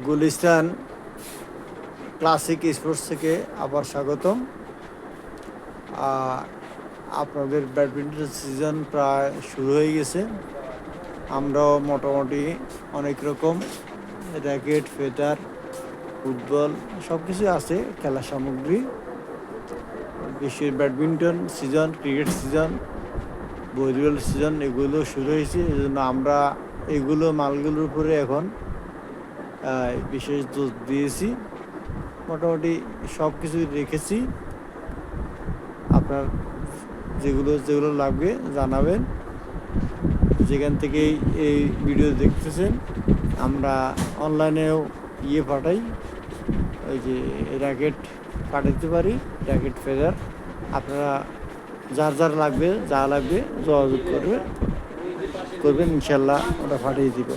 Gulistan classic sports থেকে আবার স্বাগতম। আপনাদের ব্যাডমিন্টন সিজন প্রায় শুরু হয়ে গেছে। আমরাও মোটামুটি অনেক রকম র্যাকেট, ফেদার, ফুটবল সব কিছু আছে, খেলার সামগ্রী। বিশ্বের badminton season, cricket season, volleyball season এগুলো শুরু হয়েছে। এই জন্য আমরা এগুলো মালগুলোর উপরে এখন বিশেষ জোর দিয়েছি। মোটামুটি সব কিছু রেখেছি। আপনার যেগুলো লাগবে জানাবেন। যেখান থেকে এই ভিডিও দেখতেছেন, আমরা অনলাইনেও পাঠাই, ওই যে র্যাকেট পাঠাতে পারি, র্যাকেট ফেদার। আপনারা যার লাগবে যোগাযোগ করবেন, ইনশাল্লাহ ওটা পাঠিয়ে দিব।